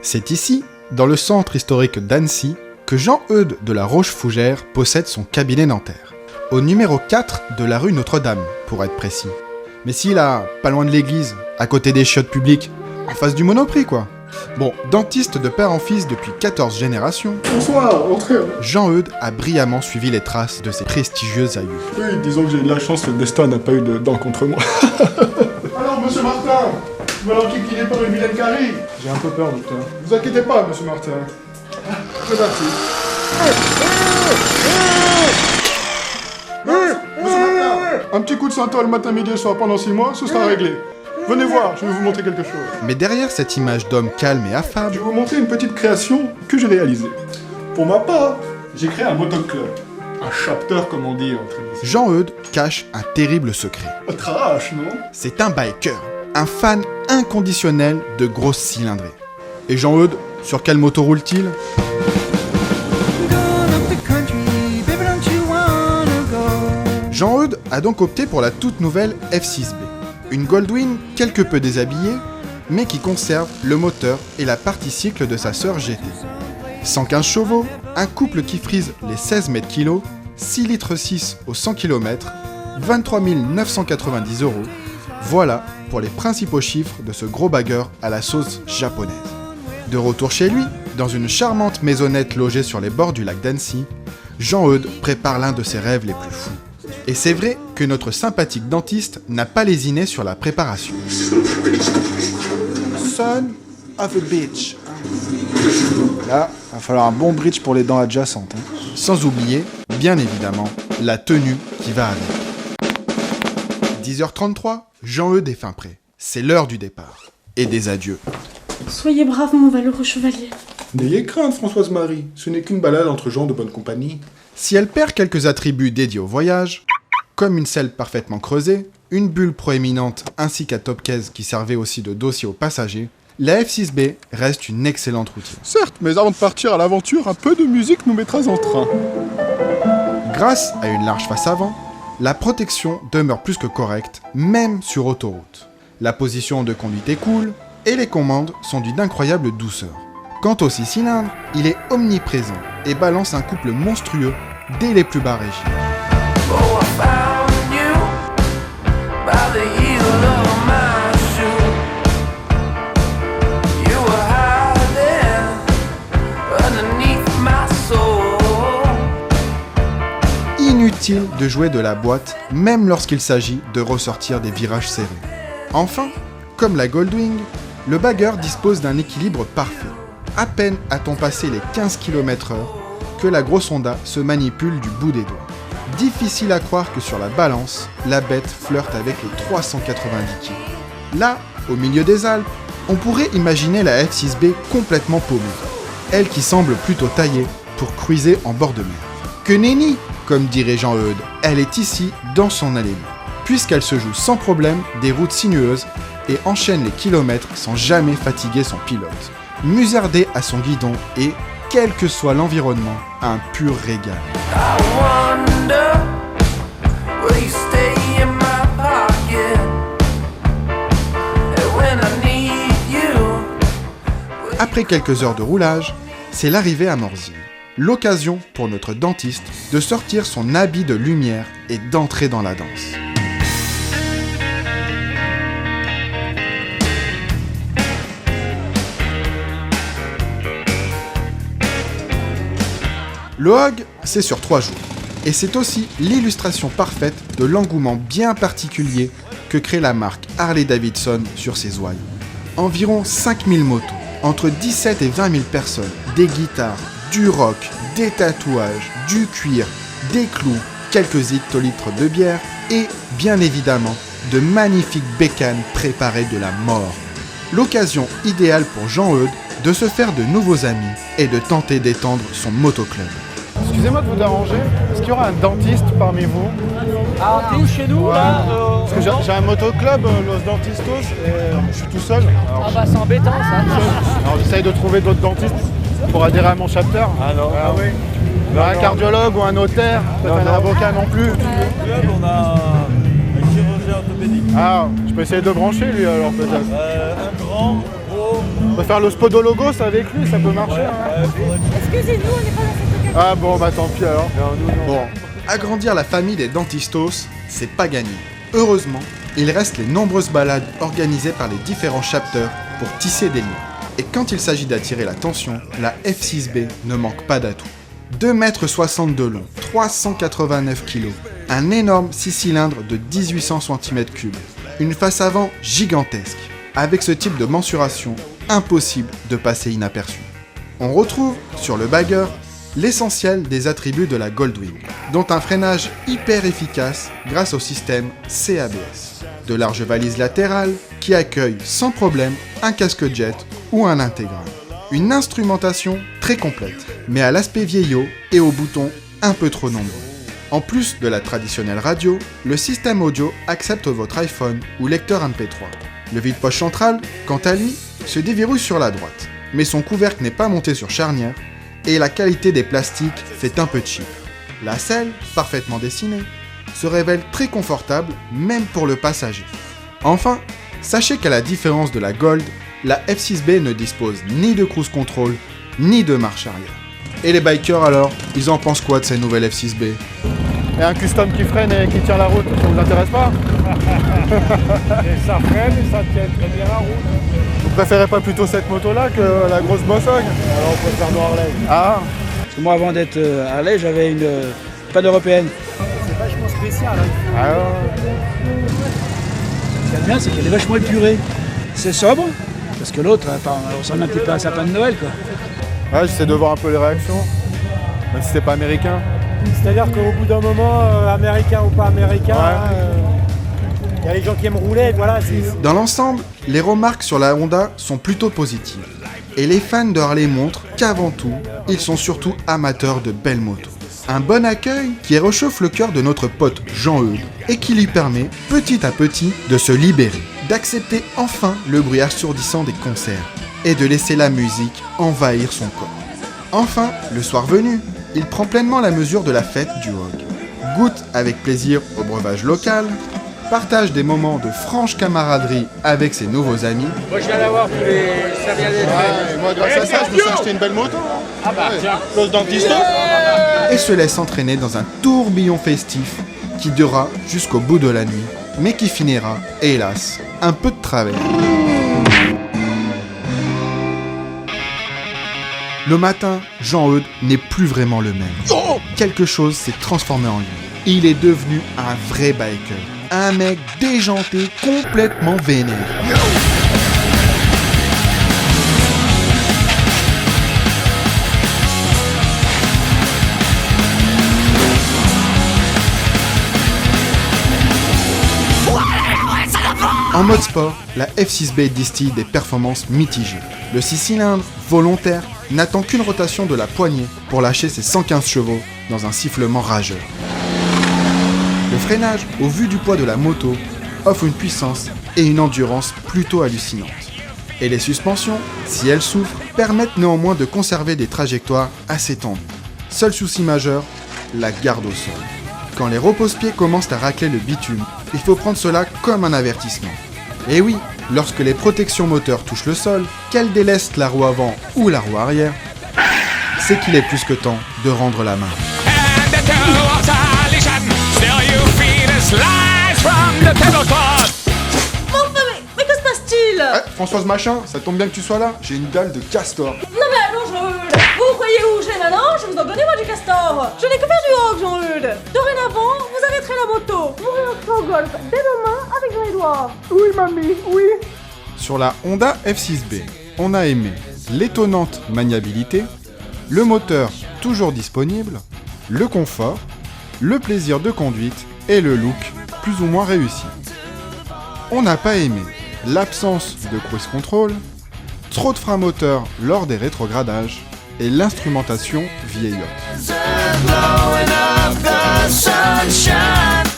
C'est ici, dans le centre historique d'Annecy, que Jean-Eudes de la Roche-Fougère possède son cabinet dentaire. Au numéro 4 de la rue Notre-Dame, pour être précis. Mais si là, pas loin de l'église, à côté des chiottes publiques, en face du Monoprix quoi. Bon, dentiste de père en fils depuis 14 générations, Bonsoir, entrez. Jean-Eudes a brillamment suivi les traces de ses prestigieux aïeux. Oui, disons que j'ai eu de la chance, le destin n'a pas eu de dents contre moi. Alors, monsieur Martin, vous m'allez enquiquiner par une vilaine carie. J'ai un peu peur, docteur. Vous inquiétez pas, monsieur Martin. C'est parti. Monsieur Martin, un petit coup de synthol matin, midi et soir pendant 6 mois, ce sera réglé. Venez voir, je vais vous montrer quelque chose. Mais derrière cette image d'homme calme et affable, Je vais vous montrer une petite création que j'ai réalisée. Pour ma part, j'ai créé un motoclub. Un chapter, comme on dit entre les... Jean-Eudes cache un terrible secret. Trash, non? C'est un biker, un fan inconditionnel de grosses cylindrées. Et Jean-Eudes, sur quelle moto roule-t-il ? Jean-Eudes a donc opté pour la toute nouvelle F6B. Une Goldwing quelque peu déshabillée, mais qui conserve le moteur et la partie cycle de sa sœur GT. 115 chevaux, un couple qui frise les 16 mètres kilos, 6 litres 6 au 100 km, 23 990 €. Voilà pour les principaux chiffres de ce gros bagueur à la sauce japonaise. De retour chez lui, dans une charmante maisonnette logée sur les bords du lac d'Annecy, Jean-Eudes prépare l'un de ses rêves les plus fous. Et c'est vrai que notre sympathique dentiste n'a pas lésiné sur la préparation. Son of a bitch. Là, va falloir un bon bridge pour les dents adjacentes. Hein. Sans oublier, bien évidemment, la tenue qui va avec. 10h33, Jean-Eudes est fin prêt. C'est l'heure du départ. Et des adieux. Soyez brave, mon valeureux chevalier. N'ayez crainte, Françoise-Marie, ce n'est qu'une balade entre gens de bonne compagnie. Si elle perd quelques attributs dédiés au voyage, comme une selle parfaitement creusée, une bulle proéminente ainsi qu'un top case qui servait aussi de dossier aux passagers, la F6B reste une excellente routière. Certes, mais avant de partir à l'aventure, un peu de musique nous mettra en train. Grâce à une large face avant, la protection demeure plus que correcte, même sur autoroute. La position de conduite est cool, et les commandes sont d'une incroyable douceur. Quant au 6 cylindres, il est omniprésent et balance un couple monstrueux dès les plus bas régimes. Inutile de jouer de la boîte, même lorsqu'il s'agit de ressortir des virages serrés. Enfin, comme la Goldwing, le bagger dispose d'un équilibre parfait. À peine a-t-on passé les 15 km/h que la grosse Honda se manipule du bout des doigts. Difficile à croire que sur la balance, la bête flirte avec les 390 kg. Là, au milieu des Alpes, on pourrait imaginer la F6B complètement paumée. Elle qui semble plutôt taillée pour cruiser en bord de mer. Que nenni, comme dirait Jean-Eudes, elle est ici dans son allée, puisqu'elle se joue sans problème des routes sinueuses et enchaîne les kilomètres sans jamais fatiguer son pilote. Musardé à son guidon et, quel que soit l'environnement, un pur régal. Après quelques heures de roulage, c'est l'arrivée à Morzine. L'occasion pour notre dentiste de sortir son habit de lumière et d'entrer dans la danse. Le Hog, c'est sur 3 jours. Et c'est aussi l'illustration parfaite de l'engouement bien particulier que crée la marque Harley-Davidson sur ses ouailles. Environ 5000 motos, entre 17 et 20 000 personnes, des guitares, du rock, des tatouages, du cuir, des clous, quelques hectolitres de bière et, bien évidemment, de magnifiques bécanes préparées de la mort. L'occasion idéale pour Jean-Eudes de se faire de nouveaux amis et de tenter d'étendre son motoclub. Excusez-moi de vous déranger, est-ce qu'il y aura un dentiste parmi vous? Un dentiste chez nous, là Parce que j'ai un motoclub, Los Dentistos, et je suis tout seul. Alors, Ah bah c'est embêtant ça. alors j'essaye de trouver d'autres dentistes pour adhérer à mon chapter. Ah non. Ah oui. Un cardiologue ou un notaire, peut-être un avocat non plus. On a Ah, je peux essayer de le brancher lui alors peut-être. Un grand, gros. On peut faire le Spodologos avec lui, ça peut marcher. Hein. Excusez-nous, on n'est pas dans cette occasion. Ah bon, bah tant pis alors. Bon, agrandir la famille des dentistos, c'est pas gagné. Heureusement, il reste les nombreuses balades organisées par les différents chapters pour tisser des liens. Et quand il s'agit d'attirer l'attention, la F6B ne manque pas d'atouts. 2,60 m de long, 389 kg, un énorme 6 cylindres de 1800 cm3, une face avant gigantesque. Avec ce type de mensuration, impossible de passer inaperçu. On retrouve, sur le bagger, l'essentiel des attributs de la Goldwing, dont un freinage hyper efficace grâce au système CABS. De larges valises latérales qui accueillent sans problème un casque jet ou un intégral. Une instrumentation très complète, mais à l'aspect vieillot et aux boutons un peu trop nombreux. En plus de la traditionnelle radio, le système audio accepte votre iPhone ou lecteur MP3. Le vide-poche central, quant à lui, se déverrouille sur la droite, mais son couvercle n'est pas monté sur charnière et la qualité des plastiques fait un peu cheap. La selle, parfaitement dessinée, se révèle très confortable même pour le passager. Enfin, sachez qu'à la différence de la Gold, la F6B ne dispose ni de cruise control, ni de marche arrière. Et les bikers alors, ils en pensent quoi de ces nouvelles F6B ? Et un custom qui freine et qui tient la route, ça vous intéresse pas? Et ça freine et ça tient très bien la route. Vous préférez pas plutôt cette moto-là que la grosse Bossog? Alors on préfère nos Harley. Ah, Parce que moi, avant d'être Harley, j'avais une panne européenne. C'est vachement spécial. Hein. ah ouais. Ce qui est bien, c'est qu'elle est vachement épurée. C'est sobre, parce que l'autre, on ressemble un petit peu à un sapin de Noël, quoi. Ouais, j'essaie de voir un peu les réactions, même si c'est pas américain. C'est-à-dire qu'au bout d'un moment, américain ou pas américain, Ouais. y a les gens qui aiment rouler, voilà. Dans l'ensemble, les remarques sur la Honda sont plutôt positives. Et les fans de Harley montrent qu'avant tout, ils sont surtout amateurs de belles motos. Un bon accueil qui réchauffe le cœur de notre pote Jean-Eudes et qui lui permet, petit à petit, de se libérer, d'accepter enfin le bruit assourdissant des concerts et de laisser la musique envahir son corps. Enfin, le soir venu, il prend pleinement la mesure de la fête du hog, goûte avec plaisir au breuvage local, partage des moments de franche camaraderie avec ses nouveaux amis. Moi je viens d'avoir tous les serviettes. Ouais, et moi grâce à ça, je me suis acheté une belle moto. Ah bah tiens. Close dentiste. Et se laisse entraîner dans un tourbillon festif qui durera jusqu'au bout de la nuit, mais qui finira, hélas, un peu de travers. Le matin, Jean-Eudes n'est plus vraiment le même. Quelque chose s'est transformé en lui. Il est devenu un vrai biker. Un mec déjanté, complètement vénère. En mode sport, la F6B distille des performances mitigées. Le 6 cylindres, volontaire, n'attend qu'une rotation de la poignée pour lâcher ses 115 chevaux dans un sifflement rageur. Le freinage, au vu du poids de la moto, offre une puissance et une endurance plutôt hallucinantes. Et les suspensions, si elles souffrent, permettent néanmoins de conserver des trajectoires assez tendues. Seul souci majeur, la garde au sol. Quand les repose-pieds commencent à racler le bitume, il faut prendre cela comme un avertissement. Et oui, lorsque les protections moteurs touchent le sol, qu'elles délestent la roue avant ou la roue arrière, c'est qu'il est plus que temps de rendre la main. Mais que se passe-t-il? Françoise Machin, ça tombe bien que tu sois là, j'ai une dalle de castor. Non mais allons, Jean-Eudes. Vous croyez où j'ai maintenant? Je vous en donnais moi du castor. Je n'ai que faire du hog, Jean-Eudes. Dorénavant, vous arrêterez la moto. Vous réentrez au golf dès demain avec Jean-Édouard. Oui mamie, oui. Sur la Honda F6B, on a aimé l'étonnante maniabilité, le moteur toujours disponible, le confort, le plaisir de conduite et le look plus ou moins réussi. On n'a pas aimé l'absence de cruise control, trop de freins moteurs lors des rétrogradages et l'instrumentation vieillotte. Blowing up the sunshine.